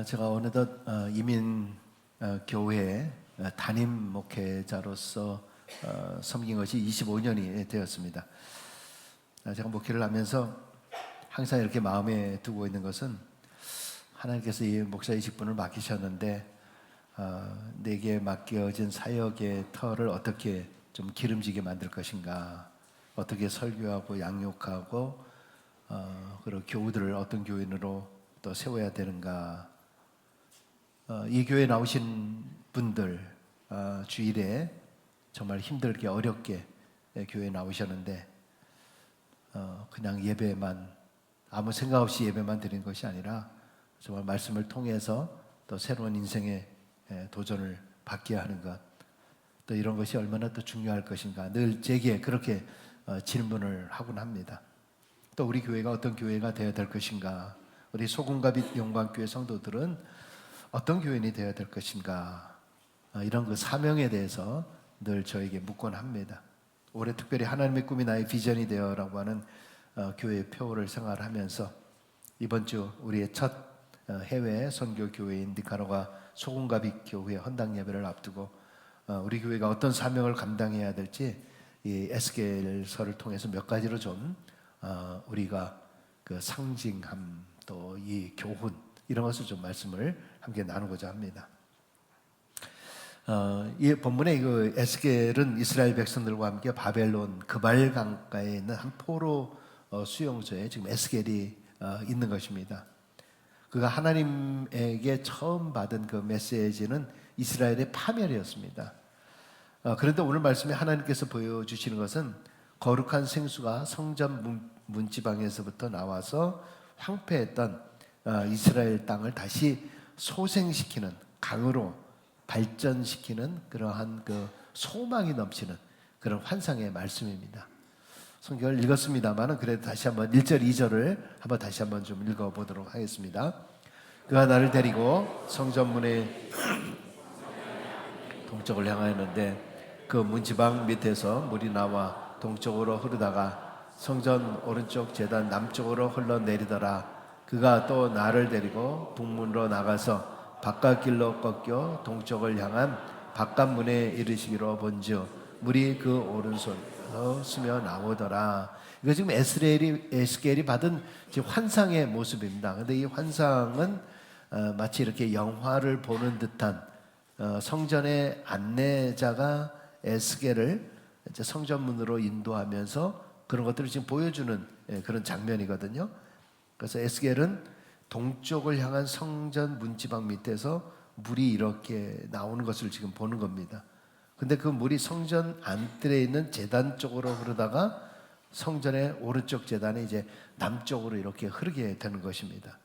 제가 어느덧 이민 교회 담임 목회자로서 섬긴 것이 25년이 되었습니다. 제가 목회를 하면서 항상 이렇게 마음에 두고 있는 것은 하나님께서 이 목사의 직분을 맡기셨는데 내게 맡겨진 사역의 터를 어떻게 좀 기름지게 만들 것인가, 어떻게 설교하고 양육하고 그리고 교우들을 어떤 교인으로 또 세워야 되는가. 이 교회에 나오신 분들 주일에 정말 힘들게 어렵게 교회에 나오셨는데 그냥 예배만, 아무 생각 없이 예배만 드린 것이 아니라 정말 말씀을 통해서 또 새로운 인생의 도전을 받게 하는 것, 또 이런 것이 얼마나 또 중요할 것인가 늘 제게 그렇게 질문을 하곤 합니다. 또 우리 교회가 어떤 교회가 되어야 될 것인가, 우리 소금갑이 영광교회 성도들은 어떤 교인이 되어야 될 것인가, 이런 그 사명에 대해서 늘 저에게 묻곤 합니다. 올해 특별히 하나님의 꿈이 나의 비전이 되어라고 하는 교회 표어를 생활하면서 이번 주 우리의 첫 해외 선교 교회인 니카라과 소금갑이 교회 헌당 예배를 앞두고 우리 교회가 어떤 사명을 감당해야 될지 이 에스겔서를 통해서 몇 가지로 좀 우리가 그 상징함, 또 이 교훈, 이런 것을 좀 말씀을 함께 나누고자 합니다. 이 본문의 그 에스겔은 이스라엘 백성들과 함께 바벨론 그발 강가에 있는 한 포로 수용소에 지금 에스겔이 있는 것입니다. 그가 하나님에게 처음 받은 그 메시지는 이스라엘의 파멸이었습니다. 그런데 오늘 말씀에 하나님께서 보여주시는 것은 거룩한 생수가 성전 문지방에서부터 나와서 황폐했던 이스라엘 땅을 다시 소생시키는, 강으로 발전시키는 그러한 그 소망이 넘치는 그런 환상의 말씀입니다. 성경을 읽었습니다만 그래도 다시 한번 1절 2절을 한번 다시 한번 좀 읽어보도록 하겠습니다. 그가 나를 데리고 성전문의 동쪽을 향하였는데 그 문지방 밑에서 물이 나와 동쪽으로 흐르다가 성전 오른쪽 제단 남쪽으로 흘러내리더라. 그가 또 나를 데리고 북문으로 나가서 바깥길로 꺾여 동쪽을 향한 바깥문에 이르시기로 본즉 물이 그 오른손으로 스며 나오더라. 이거 지금 에스겔이 받은 지금 환상의 모습입니다. 그런데 이 환상은 마치 이렇게 영화를 보는 듯한 성전의 안내자가 에스겔을 성전문으로 인도하면서 그런 것들을 지금 보여주는 그런 장면이거든요. 그래서 에스겔은 동쪽을 향한 성전 문지방 밑에서 물이 이렇게 나오는 것을 지금 보는 겁니다. 근데 그 물이 성전 안뜰에 있는 제단 쪽으로 흐르다가 성전의 오른쪽 제단이 이제 남쪽으로 이렇게 흐르게 되는 것입니다.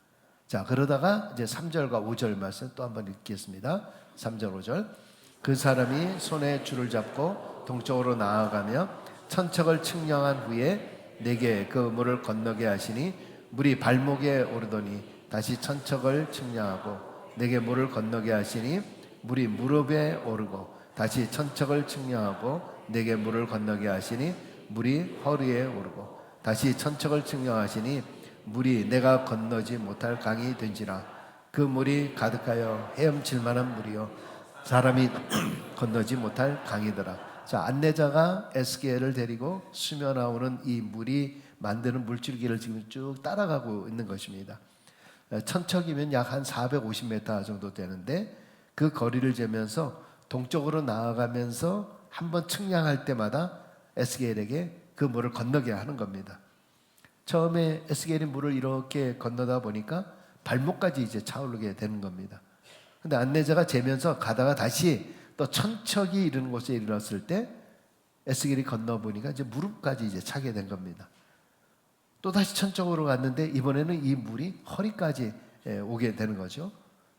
자, 그러다가 이제 3절과 5절 말씀 또 한번 읽겠습니다. 3절 5절. 그 사람이 손에 줄을 잡고 동쪽으로 나아가며 천척을 측량한 후에 내게 그 물을 건너게 하시니 물이 발목에 오르더니 다시 천척을 측량하고 내게 물을 건너게 하시니 물이 무릎에 오르고 다시 천척을 측량하고 내게 물을 건너게 하시니 물이 허리에 오르고 다시 천척을 측량하시니 물이 내가 건너지 못할 강이 된지라. 그 물이 가득하여 헤엄칠 만한 물이요 사람이 건너지 못할 강이더라. 자, 안내자가 에스겔을 데리고 스며 나오는 이 물이 만드는 물줄기를 지금 쭉 따라가고 있는 것입니다. 천척이면 약 한 450m 정도 되는데 그 거리를 재면서 동쪽으로 나아가면서 한번 측량할 때마다 에스겔에게 그 물을 건너게 하는 겁니다. 처음에 에스겔이 물을 이렇게 건너다 보니까 발목까지 이제 차오르게 되는 겁니다. 근데 안내자가 재면서 가다가 다시 또 천척이 이르는 곳에 이르렀을 때 에스겔이 건너보니까 이제 무릎까지 이제 차게 된 겁니다. 또 다시 천척으로 갔는데 이번에는 이 물이 허리까지 오게 되는 거죠.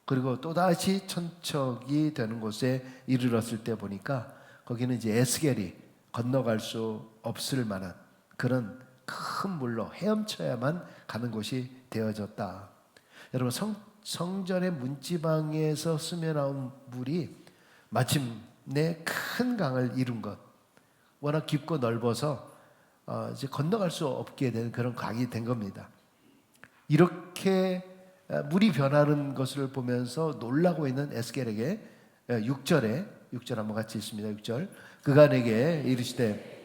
그리고 또 다시 천척이 되는 곳에 이르렀을 때 보니까 거기는 이제 에스겔이 건너갈 수 없을 만한 그런 큰 물로 헤엄쳐야만 가는 곳이 되어졌다. 여러분, 성전의 문지방에서 스며 나온 물이 마침내 큰 강을 이룬 것, 워낙 깊고 넓어서 이제 건너갈 수 없게 된 그런 강이 된 겁니다. 이렇게 물이 변하는 것을 보면서 놀라고 있는 에스겔에게 6절 한번 같이 읽습니다. 6절. 그가 내게 이르시되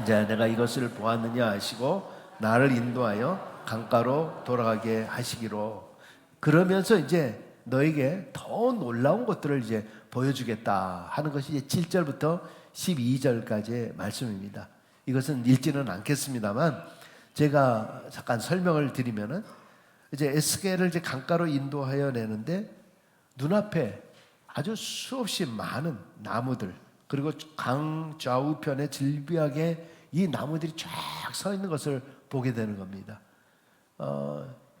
이제 내가 이것을 보았느냐 하시고 나를 인도하여 강가로 돌아가게 하시기로. 그러면서 이제 너에게 더 놀라운 것들을 이제 보여주겠다 하는 것이 이제 7절부터 12절까지의 말씀입니다. 이것은 읽지는 않겠습니다만 제가 잠깐 설명을 드리면은 이제 에스겔을 이제 강가로 인도하여 내는데 눈앞에 아주 수없이 많은 나무들, 그리고 강 좌우편에 질비하게 이 나무들이 쫙 서 있는 것을 보게 되는 겁니다.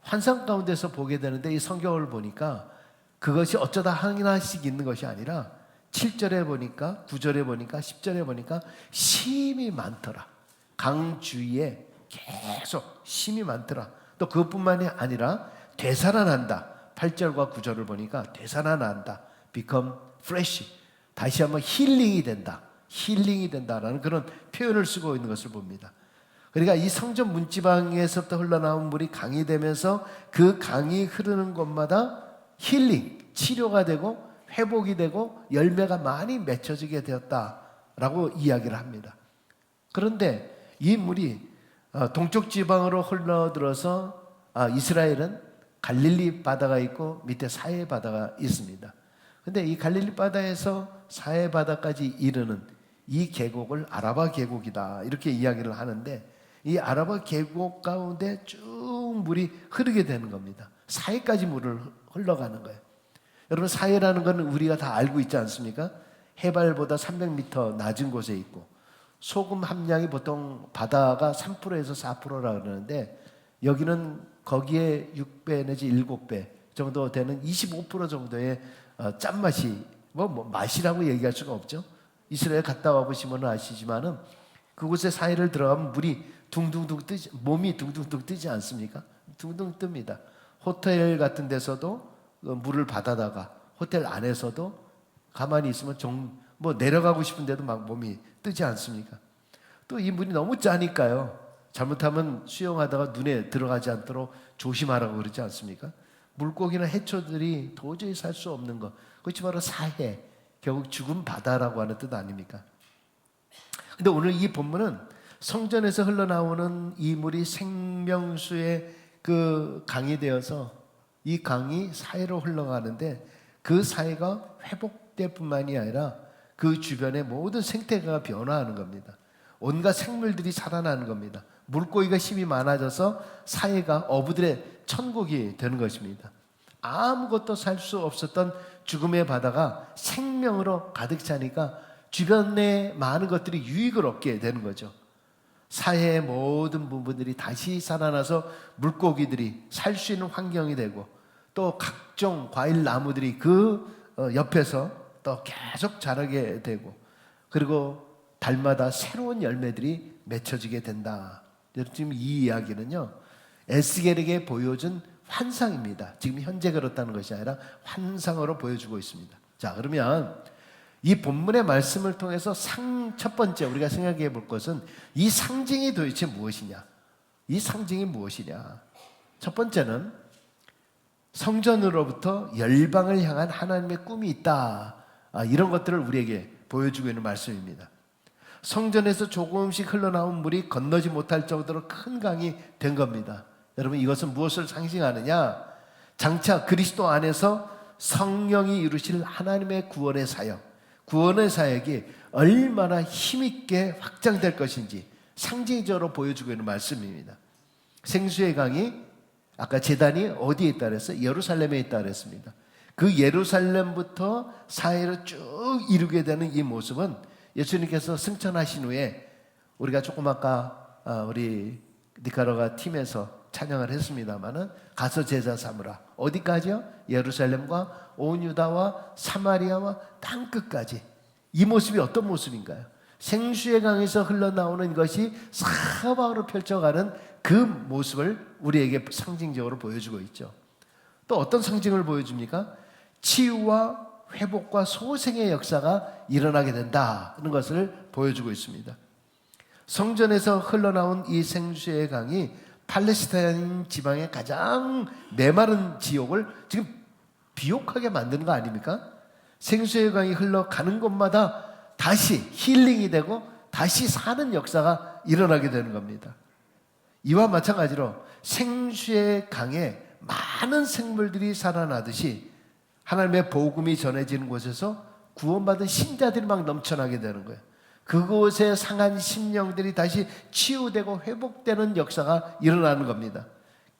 환상 가운데서 보게 되는데 이 성경을 보니까 그것이 어쩌다 하나씩 있는 것이 아니라 7절에 보니까 9절에 보니까 10절에 보니까 심이 많더라. 강 주위에 계속 심이 많더라. 또 그것뿐만이 아니라 되살아난다. 8절과 9절을 보니까 되살아난다. become fresh. 다시 한번 힐링이 된다. 힐링이 된다라는 그런 표현을 쓰고 있는 것을 봅니다. 그러니까 이 성전 문지방에서부터 흘러나온 물이 강이 되면서 그 강이 흐르는 곳마다 힐링, 치료가 되고 회복이 되고 열매가 많이 맺혀지게 되었다라고 이야기를 합니다. 그런데 이 물이 동쪽 지방으로 흘러들어서 이스라엘은 갈릴리 바다가 있고 밑에 사해 바다가 있습니다. 근데 이 갈릴리 바다에서 사해 바다까지 이르는 이 계곡을 아라바 계곡이다 이렇게 이야기를 하는데 이 아라바 계곡 가운데 쭉 물이 흐르게 되는 겁니다. 사해까지 물을 흘러가는 거예요. 여러분 사해라는 건 우리가 다 알고 있지 않습니까? 해발보다 300m 낮은 곳에 있고 소금 함량이 보통 바다가 3%에서 4%라 그러는데 여기는 거기에 6배 내지 7배 정도 되는 25% 정도의 짠맛이 맛이라고 얘기할 수가 없죠. 이스라엘 갔다 와 보시면 아시지만은 그곳에 사해를 들어가면 물이 둥둥둥 뜨지, 몸이 둥둥둥 뜨지 않습니까? 둥둥 뜹니다. 호텔 같은 데서도 물을 받아다가 호텔 안에서도 가만히 있으면 내려가고 싶은데도 막 몸이 뜨지 않습니까? 또 이 물이 너무 짜니까요. 잘못하면 수영하다가 눈에 들어가지 않도록 조심하라고 그러지 않습니까? 물고기나 해초들이 도저히 살 수 없는 것. 그것이 바로 사해, 결국 죽은 바다라고 하는 뜻 아닙니까? 근데 오늘 이 본문은 성전에서 흘러나오는 이 물이 생명수의 그 강이 되어서 이 강이 사해로 흘러가는데 그 사해가 회복될 뿐만이 아니라 그 주변의 모든 생태계가 변화하는 겁니다. 온갖 생물들이 살아나는 겁니다. 물고기가 힘이 많아져서 사해가 어부들의 천국이 되는 것입니다. 아무것도 살 수 없었던 죽음의 바다가 생명으로 가득 차니까 주변의 많은 것들이 유익을 얻게 되는 거죠. 사해의 모든 부분들이 다시 살아나서 물고기들이 살 수 있는 환경이 되고 또 각종 과일 나무들이 그 옆에서 또 계속 자라게 되고 그리고 달마다 새로운 열매들이 맺혀지게 된다. 지금 이 이야기는요 에스겔에게 보여준 환상입니다. 지금 현재 그렇다는 것이 아니라 환상으로 보여주고 있습니다. 자, 그러면 이 본문의 말씀을 통해서 첫 번째 우리가 생각해 볼 것은 이 상징이 도대체 무엇이냐? 이 상징이 무엇이냐? 첫 번째는 성전으로부터 열방을 향한 하나님의 꿈이 있다. 이런 것들을 우리에게 보여주고 있는 말씀입니다. 성전에서 조금씩 흘러나온 물이 건너지 못할 정도로 큰 강이 된 겁니다. 여러분 이것은 무엇을 상징하느냐? 장차 그리스도 안에서 성령이 이루실 하나님의 구원의 사역, 구원의 사역이 얼마나 힘있게 확장될 것인지 상징적으로 보여주고 있는 말씀입니다. 생수의 강이 아까 제단이 어디에 있다 그랬어요? 예루살렘에 있다 그랬습니다. 그 예루살렘부터 사해로 쭉 이루게 되는 이 모습은 예수님께서 승천하신 후에 우리가 조금 아까 우리 니카라과 팀에서 찬양을 했습니다마는 가서 제자 삼으라. 어디까지요? 예루살렘과 온 유다와 사마리아와 땅끝까지. 이 모습이 어떤 모습인가요? 생수의 강에서 흘러나오는 것이 사방으로 펼쳐가는 그 모습을 우리에게 상징적으로 보여주고 있죠. 또 어떤 상징을 보여줍니까? 치유와 회복과 소생의 역사가 일어나게 된다는 것을 보여주고 있습니다. 성전에서 흘러나온 이 생수의 강이 팔레스타인 지방의 가장 메마른 지역을 지금 비옥하게 만드는 거 아닙니까? 생수의 강이 흘러가는 곳마다 다시 힐링이 되고 다시 사는 역사가 일어나게 되는 겁니다. 이와 마찬가지로 생수의 강에 많은 생물들이 살아나듯이 하나님의 복음이 전해지는 곳에서 구원받은 신자들이 막 넘쳐나게 되는 거예요. 그곳에 상한 심령들이 다시 치유되고 회복되는 역사가 일어나는 겁니다.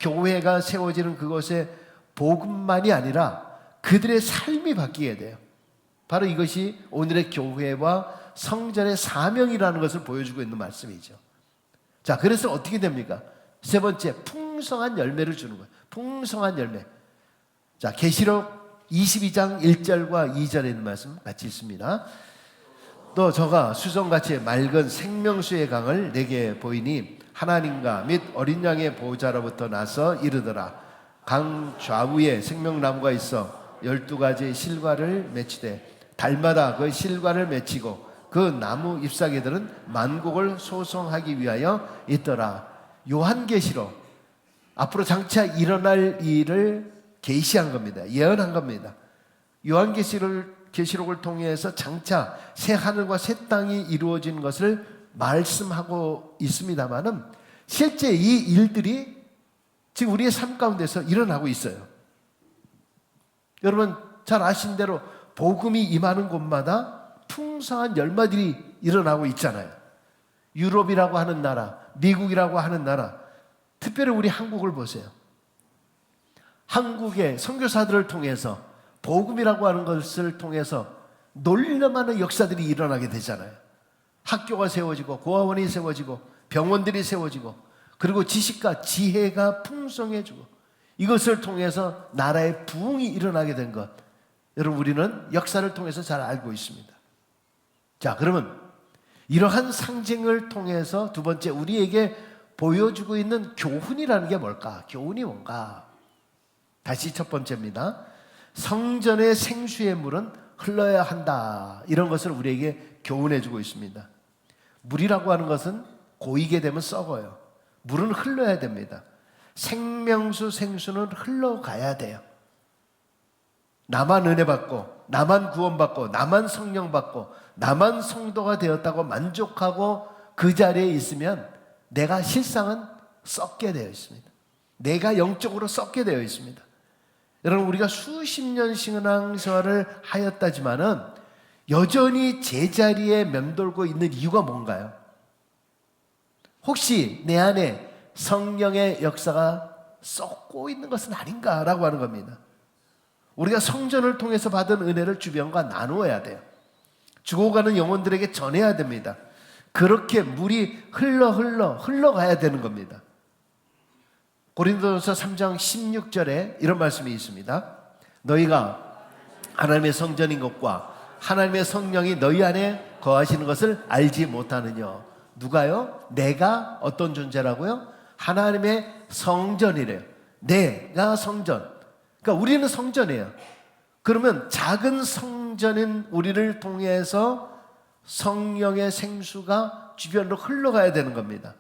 교회가 세워지는 그곳에 복음만이 아니라 그들의 삶이 바뀌게 돼요. 바로 이것이 오늘의 교회와 성전의 사명이라는 것을 보여주고 있는 말씀이죠. 자, 그래서 어떻게 됩니까? 세 번째, 풍성한 열매를 주는 거예요. 풍성한 열매. 자, 계시록 22장 1절과 2절에 있는 말씀 같이 있습니다. 또 저가 수정같이 맑은 생명수의 강을 내게 보이니 하나님과 및 어린 양의 보호자로부터 나서 이르더라. 강 좌우에 생명나무가 있어 12가지 실과를 맺히되 달마다 그 실과를 맺히고 그 나무 잎사귀들은 만국을 소송하기 위하여 있더라. 요한계시록, 앞으로 장차 일어날 일을 계시한 겁니다. 예언한 겁니다. 요한계시록을 통해서 장차 새 하늘과 새 땅이 이루어진 것을 말씀하고 있습니다만은 실제 이 일들이 지금 우리의 삶 가운데서 일어나고 있어요. 여러분 잘 아신 대로 복음이 임하는 곳마다 풍성한 열매들이 일어나고 있잖아요. 유럽이라고 하는 나라, 미국이라고 하는 나라, 특별히 우리 한국을 보세요. 한국의 선교사들을 통해서 복음이라고 하는 것을 통해서 놀라운 역사들이 일어나게 되잖아요. 학교가 세워지고 고아원이 세워지고 병원들이 세워지고 그리고 지식과 지혜가 풍성해지고 이것을 통해서 나라의 부흥이 일어나게 된 것, 여러분 우리는 역사를 통해서 잘 알고 있습니다. 자, 그러면 이러한 상징을 통해서 두 번째 우리에게 보여주고 있는 교훈이라는 게 뭘까? 교훈이 뭔가? 다시 첫 번째입니다. 성전의 생수의 물은 흘러야 한다. 이런 것을 우리에게 교훈해 주고 있습니다. 물이라고 하는 것은 고이게 되면 썩어요. 물은 흘러야 됩니다. 생명수 생수는 흘러가야 돼요. 나만 은혜 받고 나만 구원받고 나만 성령 받고 나만 성도가 되었다고 만족하고 그 자리에 있으면 내가 실상은 썩게 되어 있습니다. 내가 영적으로 썩게 되어 있습니다. 여러분 우리가 수십 년 신앙생활을 하였다지만은 여전히 제자리에 맴돌고 있는 이유가 뭔가요? 혹시 내 안에 성령의 역사가 썩고 있는 것은 아닌가라고 하는 겁니다. 우리가 성전을 통해서 받은 은혜를 주변과 나누어야 돼요. 죽어가는 영혼들에게 전해야 됩니다. 그렇게 물이 흘러가야 되는 겁니다. 고린도전서 3장 16절에 이런 말씀이 있습니다. 너희가 하나님의 성전인 것과 하나님의 성령이 너희 안에 거하시는 것을 알지 못하느냐. 누가요? 내가 어떤 존재라고요? 하나님의 성전이래요. 내가 성전. 그러니까 우리는 성전이에요. 그러면 작은 성전인 우리를 통해서 성령의 생수가 주변으로 흘러가야 되는 겁니다.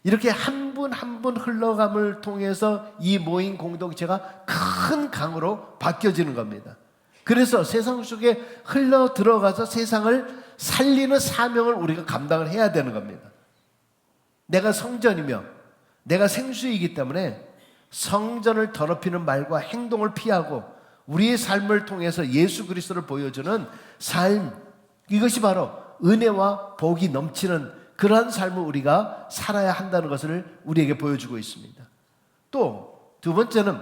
이렇게 한 분 한 분 흘러감을 통해서 이 모인 공동체가 큰 강으로 바뀌어지는 겁니다. 그래서 세상 속에 흘러 들어가서 세상을 살리는 사명을 우리가 감당을 해야 되는 겁니다. 내가 성전이며 내가 생수이기 때문에 성전을 더럽히는 말과 행동을 피하고 우리의 삶을 통해서 예수 그리스도를 보여주는 삶, 이것이 바로 은혜와 복이 넘치는 그러한 삶을 우리가 살아야 한다는 것을 우리에게 보여주고 있습니다. 또 두 번째는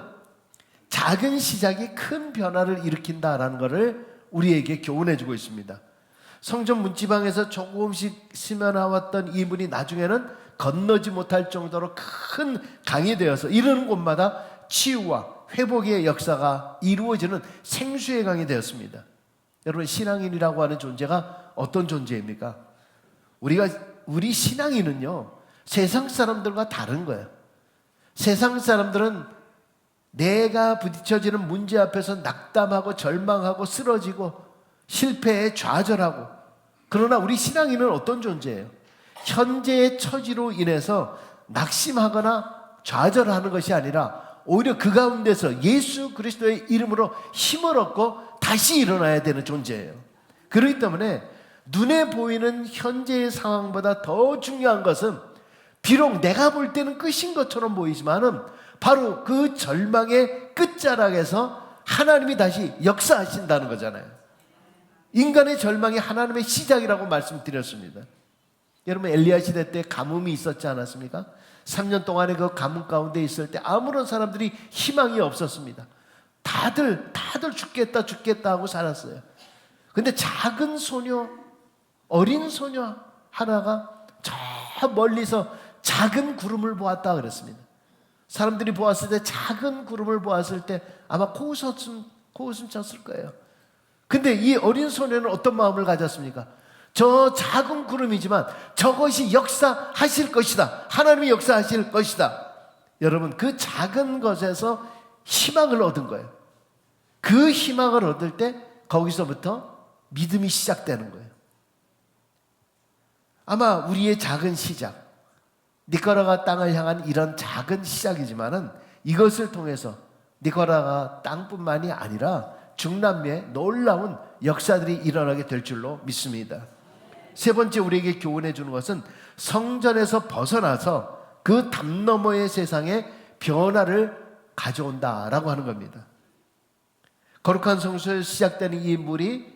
작은 시작이 큰 변화를 일으킨다라는 것을 우리에게 교훈해 주고 있습니다. 성전 문지방에서 조금씩 스며나왔던 이 물이 나중에는 건너지 못할 정도로 큰 강이 되어서 이르는 곳마다 치유와 회복의 역사가 이루어지는 생수의 강이 되었습니다. 여러분 신앙인이라고 하는 존재가 어떤 존재입니까? 우리 신앙인은요 세상 사람들과 다른 거예요. 세상 사람들은 내가 부딪혀지는 문제 앞에서 낙담하고 절망하고 쓰러지고 실패에 좌절하고, 그러나 우리 신앙인은 어떤 존재예요? 현재의 처지로 인해서 낙심하거나 좌절하는 것이 아니라 오히려 그 가운데서 예수 그리스도의 이름으로 힘을 얻고 다시 일어나야 되는 존재예요. 그렇기 때문에 눈에 보이는 현재의 상황보다 더 중요한 것은 비록 내가 볼 때는 끝인 것처럼 보이지만은 바로 그 절망의 끝자락에서 하나님이 다시 역사하신다는 거잖아요. 인간의 절망이 하나님의 시작이라고 말씀드렸습니다. 여러분, 엘리야 시대 때 가뭄이 있었지 않았습니까? 3년 동안의 그 가뭄 가운데 있을 때 아무런 사람들이 희망이 없었습니다. 다들 죽겠다 하고 살았어요. 근데 작은 소녀, 어린 소녀 하나가 저 멀리서 작은 구름을 보았다 그랬습니다. 사람들이 보았을 때, 작은 구름을 보았을 때 아마 코웃음 쳤을 거예요. 근데 이 어린 소녀는 어떤 마음을 가졌습니까? 저 작은 구름이지만 저것이 역사하실 것이다. 하나님이 역사하실 것이다. 여러분, 그 작은 것에서 희망을 얻은 거예요. 그 희망을 얻을 때 거기서부터 믿음이 시작되는 거예요. 아마 우리의 작은 시작, 니카라과 땅을 향한 이런 작은 시작이지만은 이것을 통해서 니카라과 땅뿐만이 아니라 중남미에 놀라운 역사들이 일어나게 될 줄로 믿습니다. 세 번째 우리에게 교훈해 주는 것은 성전에서 벗어나서 그 담 너머의 세상에 변화를 가져온다라고 하는 겁니다. 거룩한 성소에서 시작되는 이 물이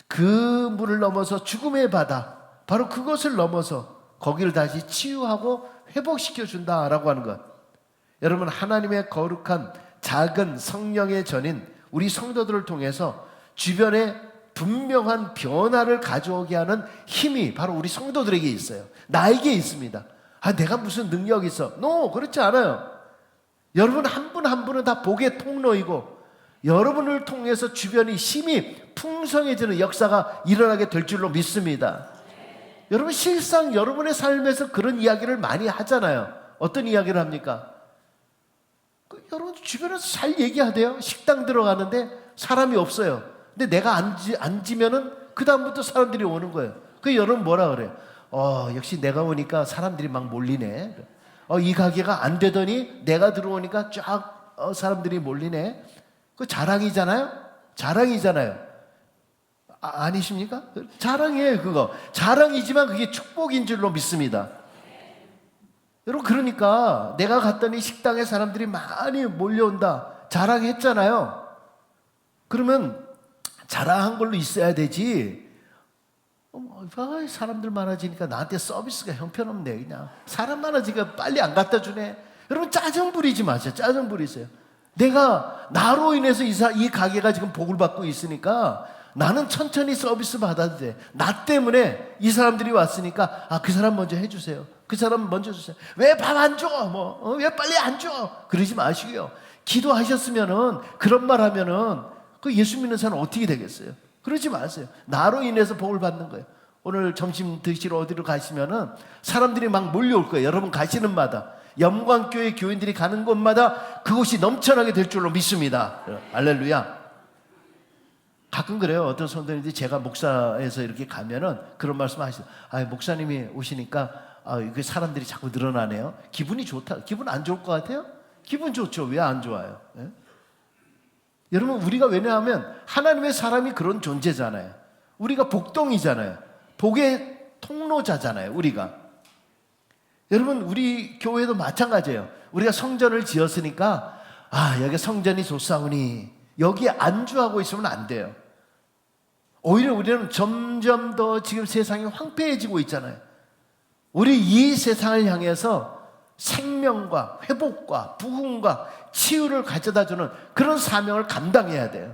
그 물을 넘어서 죽음의 바다, 바로 그것을 넘어서 거기를 다시 치유하고 회복시켜 준다라고 하는 것. 여러분, 하나님의 거룩한 작은 성령의 전인 우리 성도들을 통해서 주변에 분명한 변화를 가져오게 하는 힘이 바로 우리 성도들에게 있어요. 나에게 있습니다. 내가 무슨 능력이 있어? 그렇지 않아요. 여러분 한 분 한 분은 다 복의 통로이고 여러분을 통해서 주변이 힘이 풍성해지는 역사가 일어나게 될 줄로 믿습니다. 여러분, 실상 여러분의 삶에서 그런 이야기를 많이 하잖아요. 어떤 이야기를 합니까? 여러분 주변에서 잘 얘기하대요. 식당 들어가는데 사람이 없어요. 근데 내가 앉으면은 그 다음부터 사람들이 오는 거예요. 여러분 뭐라 그래요? 역시 내가 오니까 사람들이 막 몰리네. 이 가게가 안 되더니 내가 들어오니까 쫙 사람들이 몰리네. 그 자랑이잖아요. 아니십니까? 자랑이에요. 그거 자랑이지만 그게 축복인 줄로 믿습니다. 여러분, 그러니까 내가 갔더니 식당에 사람들이 많이 몰려온다 자랑했잖아요. 그러면 자랑한 걸로 있어야 되지. 사람들 많아지니까 나한테 서비스가 형편없네. 그냥 사람 많아지니까 빨리 안 갖다 주네. 여러분, 짜증 부리지 마세요. 짜증 부리세요. 내가 나로 인해서 이 가게가 지금 복을 받고 있으니까 나는 천천히 서비스 받아도 돼. 나 때문에 이 사람들이 왔으니까 그 사람 먼저 해주세요. 그 사람 먼저 주세요. 왜 밥 안 줘? 왜 빨리 안 줘? 그러지 마시고요. 기도하셨으면은, 그런 말 하면은 그 예수 믿는 사람 어떻게 되겠어요? 그러지 마세요. 나로 인해서 복을 받는 거예요. 오늘 점심 드시러 어디로 가시면은 사람들이 막 몰려올 거예요. 여러분 가시는 마다, 영광교회 교인들이 가는 곳마다 그곳이 넘쳐나게 될 줄로 믿습니다. 할렐루야. 가끔 그래요. 어떤 성도님들이 제가 목사에서 이렇게 가면은 그런 말씀 하시죠. 목사님이 오시니까 이게 사람들이 자꾸 늘어나네요. 기분이 좋다. 기분 안 좋을 것 같아요? 기분 좋죠. 왜 안 좋아요? 예? 여러분, 우리가 왜냐하면 하나님의 사람이 그런 존재잖아요. 우리가 복동이잖아요. 복의 통로자잖아요. 우리가. 여러분, 우리 교회도 마찬가지예요. 우리가 성전을 지었으니까 여기 성전이 좋사오니 여기에 안주하고 있으면 안 돼요. 오히려 우리는 점점 더 지금 세상이 황폐해지고 있잖아요. 우리 이 세상을 향해서 생명과 회복과 부흥과 치유를 가져다주는 그런 사명을 감당해야 돼요.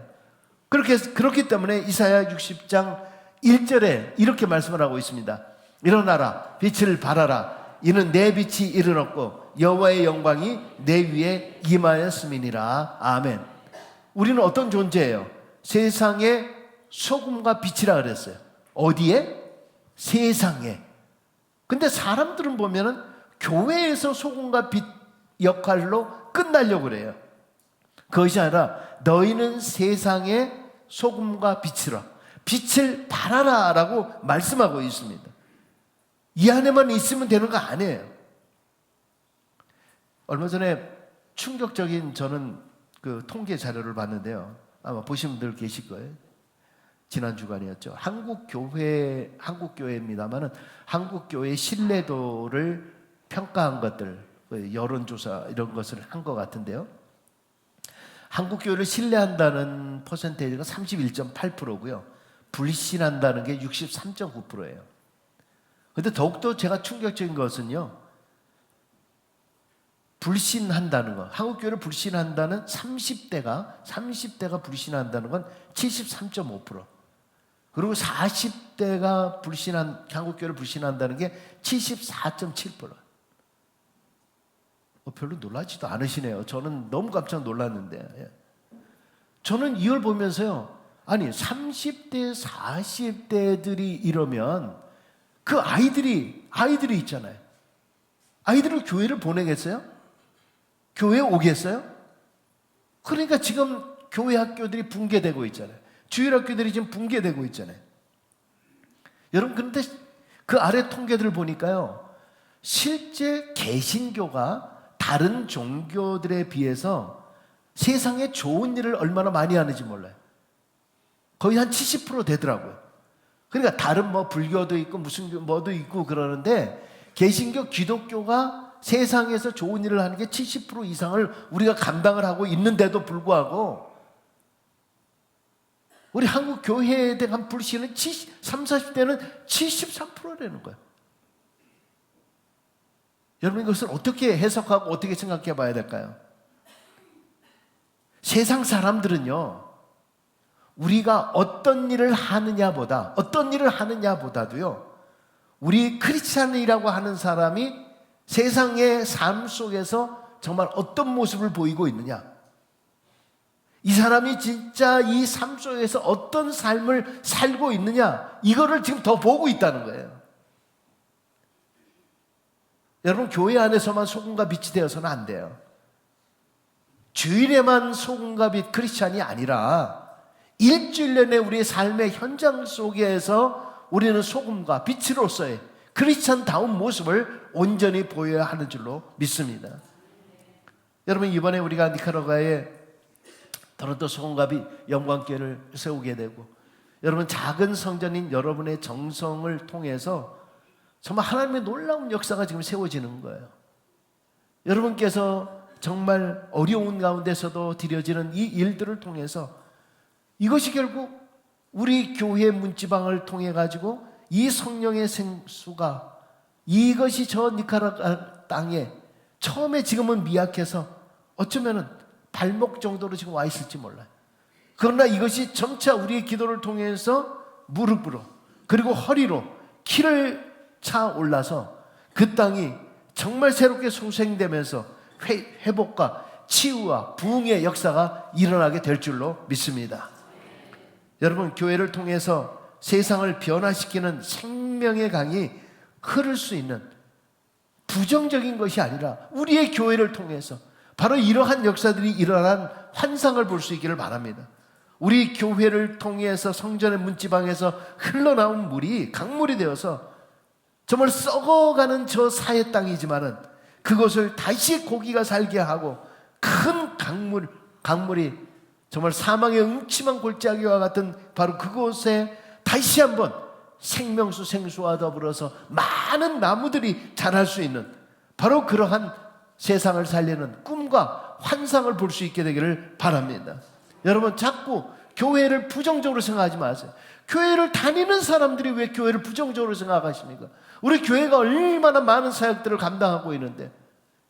그렇기 때문에 이사야 60장 1절에 이렇게 말씀을 하고 있습니다. 일어나라, 빛을 발하라. 이는 내 빛이 이르렀고 여호와의 영광이 내 위에 임하였음이니라. 아멘. 우리는 어떤 존재예요? 세상의 소금과 빛이라 그랬어요. 어디에? 세상에. 근데 사람들은 보면은 교회에서 소금과 빛 역할로 끝나려고 그래요. 그것이 아니라 너희는 세상의 소금과 빛이라, 빛을 발하라 라고 말씀하고 있습니다. 이 안에만 있으면 되는 거 아니에요. 얼마 전에 충격적인 저는 그 통계 자료를 봤는데요. 아마 보신 분들 계실 거예요. 지난 주간이었죠. 한국교회입니다만은 한국교회 신뢰도를 평가한 것들, 여론조사 이런 것을 한 것 같은데요. 한국교회를 신뢰한다는 퍼센테이지가 31.8%고요. 불신한다는 게 63.9%예요. 그런데 더욱더 제가 충격적인 것은요. 불신한다는 것, 한국교회를 불신한다는 30대가 불신한다는 건 73.5%. 그리고 40대가 한국교회를 불신한다는 게 74.7%. 별로 놀라지도 않으시네요. 저는 너무 깜짝 놀랐는데. 저는 이걸 보면서요. 아니 30대, 40대들이 이러면 그 아이들이 있잖아요. 아이들을 교회를 보내겠어요? 교회에 오겠어요? 그러니까 지금 교회 학교들이 붕괴되고 있잖아요. 주일학교들이 지금 붕괴되고 있잖아요. 여러분 그런데 그 아래 통계들을 보니까요. 실제 개신교가 다른 종교들에 비해서 세상에 좋은 일을 얼마나 많이 하는지 몰라요. 거의 한 70% 되더라고요. 그러니까 다른 불교도 있고 무슨 뭐도 있고 그러는데 개신교 기독교가 세상에서 좋은 일을 하는 게 70% 이상을 우리가 감당을 하고 있는데도 불구하고 우리 한국 교회에 대한 불신은 30, 40대는 73%라는 거예요. 여러분 이것을 어떻게 해석하고 어떻게 생각해 봐야 될까요? 세상 사람들은요. 우리가 어떤 일을 하느냐보다도요. 우리 크리스찬이라고 하는 사람이 세상의 삶 속에서 정말 어떤 모습을 보이고 있느냐, 이 사람이 진짜 이 삶 속에서 어떤 삶을 살고 있느냐, 이거를 지금 더 보고 있다는 거예요. 여러분 교회 안에서만 소금과 빛이 되어서는 안 돼요. 주일에만 소금과 빛 크리스찬이 아니라 일주일 내내 우리의 삶의 현장 속에서 우리는 소금과 빛으로서의 크리스찬다운 모습을 온전히 보여야 하는 줄로 믿습니다. 여러분 이번에 우리가 니카라과에 더러도 소금과 빛 영광교회를 세우게 되고 여러분 작은 성전인 여러분의 정성을 통해서 정말 하나님의 놀라운 역사가 지금 세워지는 거예요. 여러분께서 정말 어려운 가운데서도 드려지는 이 일들을 통해서 이것이 결국 우리 교회 문지방을 통해 가지고 이 성령의 생수가 이것이 저 니카라과 땅에 처음에 지금은 미약해서 어쩌면은 발목 정도로 지금 와 있을지 몰라요. 그러나 이것이 점차 우리의 기도를 통해서 무릎으로 그리고 허리로 키를 차 올라서 그 땅이 정말 새롭게 소생되면서 회복과 치유와 부흥의 역사가 일어나게 될 줄로 믿습니다. 여러분 교회를 통해서 세상을 변화시키는 생명의 강이 흐를 수 있는 부정적인 것이 아니라 우리의 교회를 통해서 바로 이러한 역사들이 일어난 환상을 볼 수 있기를 바랍니다. 우리 교회를 통해서 성전의 문지방에서 흘러나온 물이 강물이 되어서 정말 썩어가는 저 사해 땅이지만은 그것을 다시 고기가 살게 하고 큰 강물이 정말 사망의 음침한 골짜기와 같은 바로 그곳에 다시 한번 생명수 생수와 더불어서 많은 나무들이 자랄 수 있는 바로 그러한 세상을 살리는 꿈과 환상을 볼 수 있게 되기를 바랍니다. 여러분 자꾸 교회를 부정적으로 생각하지 마세요. 교회를 다니는 사람들이 왜 교회를 부정적으로 생각하십니까? 우리 교회가 얼마나 많은 사역들을 감당하고 있는데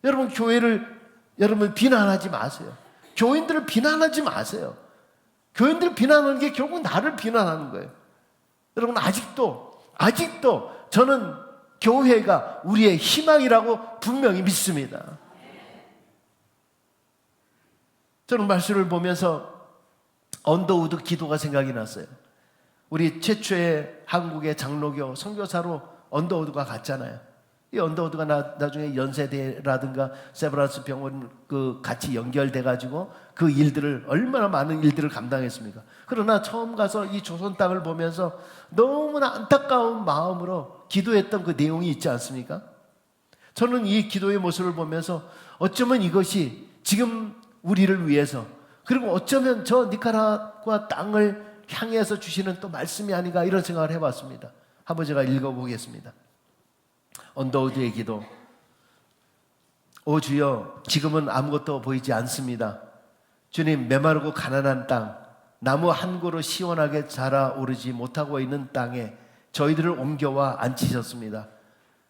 여러분 교회를 여러분 비난하지 마세요. 교인들을 비난하지 마세요. 교인들을 비난하는 게 결국 나를 비난하는 거예요. 여러분 아직도 저는 교회가 우리의 희망이라고 분명히 믿습니다. 저는 말씀을 보면서 언더우드 기도가 생각이 났어요. 우리 최초의 한국의 장로교 선교사로 언더우드가 갔잖아요. 이 언더우드가 나중에 연세대라든가 세브란스 병원 같이 연결돼 가지고 그 일들을 얼마나 많은 일들을 감당했습니까? 그러나 처음 가서 이 조선 땅을 보면서 너무나 안타까운 마음으로 기도했던 그 내용이 있지 않습니까? 저는 이 기도의 모습을 보면서 어쩌면 이것이 지금 우리를 위해서, 그리고 어쩌면 저 니카라과 땅을 향해서 주시는 또 말씀이 아닌가, 이런 생각을 해봤습니다. 한번 제가 읽어보겠습니다. 언더우드의 기도. 오 주여, 지금은 아무것도 보이지 않습니다. 주님, 메마르고 가난한 땅, 나무 한 그루 시원하게 자라오르지 못하고 있는 땅에 저희들을 옮겨와 앉히셨습니다.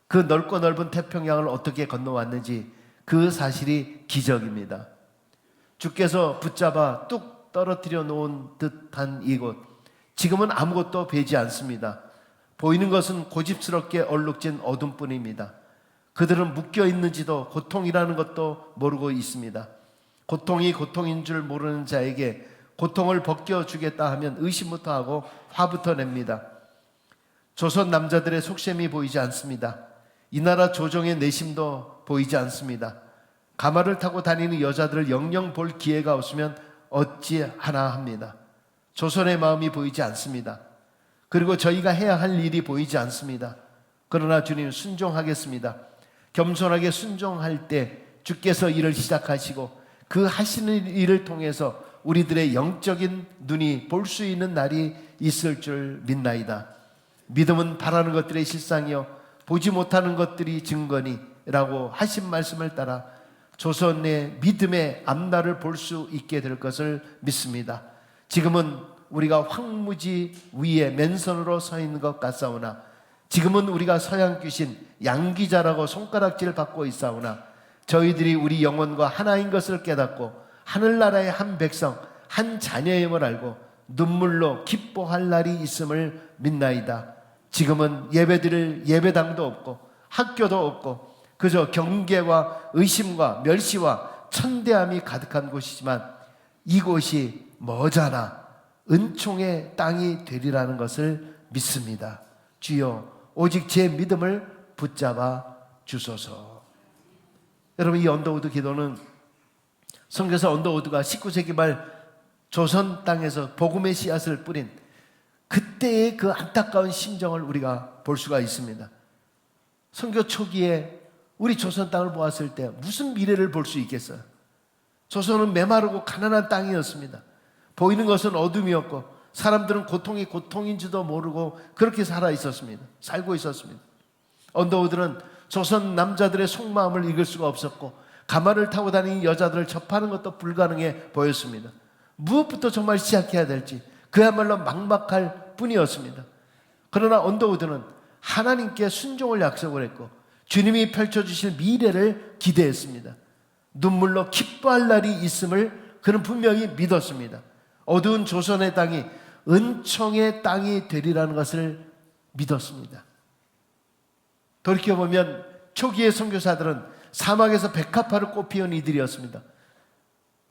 그 넓고 넓은 태평양을 어떻게 건너왔는지 그 사실이 기적입니다. 주께서 붙잡아 뚝 떨어뜨려 놓은 듯한 이곳, 지금은 아무것도 보이지 않습니다. 보이는 것은 고집스럽게 얼룩진 어둠뿐입니다. 그들은 묶여 있는지도 고통이라는 것도 모르고 있습니다. 고통이 고통인 줄 모르는 자에게 고통을 벗겨주겠다 하면 의심부터 하고 화부터 냅니다. 조선 남자들의 속셈이 보이지 않습니다. 이 나라 조정의 내심도 보이지 않습니다. 가마를 타고 다니는 여자들을 영영 볼 기회가 없으면 어찌하나 합니다. 조선의 마음이 보이지 않습니다. 그리고 저희가 해야 할 일이 보이지 않습니다. 그러나 주님, 순종하겠습니다. 겸손하게 순종할 때 주께서 일을 시작하시고 그 하시는 일을 통해서 우리들의 영적인 눈이 볼 수 있는 날이 있을 줄 믿나이다. 믿음은 바라는 것들의 실상이요 보지 못하는 것들이 증거니 라고 하신 말씀을 따라 조선의 믿음의 앞날을 볼 수 있게 될 것을 믿습니다. 지금은 우리가 황무지 위에 맨손으로 서 있는 것 같사오나, 지금은 우리가 서양 귀신 양귀자라고 손가락질 받고 있사오나, 저희들이 우리 영혼과 하나인 것을 깨닫고 하늘나라의 한 백성, 한 자녀임을 알고 눈물로 기뻐할 날이 있음을 믿나이다. 지금은 예배드릴 예배당도 없고 학교도 없고 그저 경계와 의심과 멸시와 천대함이 가득한 곳이지만 이곳이 머자나 은총의 땅이 되리라는 것을 믿습니다. 주여, 오직 제 믿음을 붙잡아 주소서. 여러분, 이 언더우드 기도는 선교사 언더우드가 19세기 말 조선 땅에서 복음의 씨앗을 뿌린 그때의 그 안타까운 심정을 우리가 볼 수가 있습니다. 선교 초기에 우리 조선 땅을 보았을 때 무슨 미래를 볼 수 있겠어요? 조선은 메마르고 가난한 땅이었습니다. 보이는 것은 어둠이었고 사람들은 고통이 고통인지도 모르고 그렇게 살고 있었습니다. 언더우드는 조선 남자들의 속마음을 읽을 수가 없었고 가마를 타고 다니는 여자들을 접하는 것도 불가능해 보였습니다. 무엇부터 정말 시작해야 될지 그야말로 막막할 뿐이었습니다. 그러나 언더우드는 하나님께 순종을 약속을 했고 주님이 펼쳐주실 미래를 기대했습니다. 눈물로 기뻐할 날이 있음을 그는 분명히 믿었습니다. 어두운 조선의 땅이 은총의 땅이 되리라는 것을 믿었습니다. 돌이켜보면 초기의 선교사들은 사막에서 백합화를 꽃피운 이들이었습니다.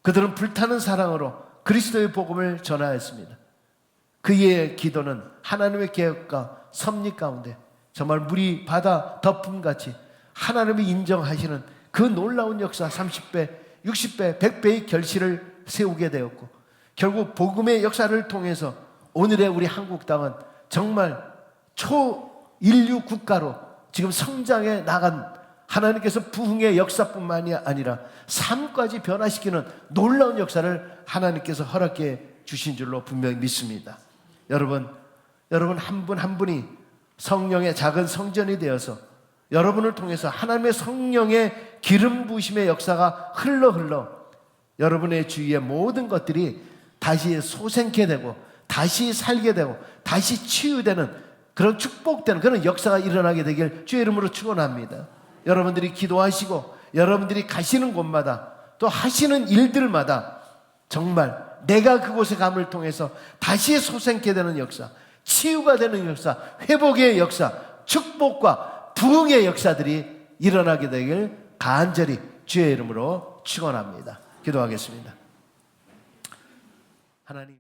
그들은 불타는 사랑으로 그리스도의 복음을 전하였습니다. 그의 기도는 하나님의 계획과 섭리 가운데 정말 물이 바다 덮음같이 하나님이 인정하시는 그 놀라운 역사 30배, 60배, 100배의 결실을 세우게 되었고 결국 복음의 역사를 통해서 오늘의 우리 한국 땅은 정말 초인류 국가로 지금 성장해 나간 하나님께서 부흥의 역사뿐만이 아니라 삶까지 변화시키는 놀라운 역사를 하나님께서 허락해 주신 줄로 분명히 믿습니다. 여러분 한 분 한 분이 성령의 작은 성전이 되어서 여러분을 통해서 하나님의 성령의 기름 부으심의 역사가 흘러 여러분의 주위의 모든 것들이 다시 솟게 되고 다시 살게 되고 다시 치유되는 그런 축복되는 그런 역사가 일어나게 되길 주의 이름으로 축원합니다. 여러분들이 기도하시고 여러분들이 가시는 곳마다 또 하시는 일들마다 정말 내가 그곳에 감을 통해서 다시 솟게 되는 역사, 치유가 되는 역사, 회복의 역사, 축복과 부흥의 역사들이 일어나게 되길 간절히 주의 이름으로 축원합니다. 기도하겠습니다. 하나님.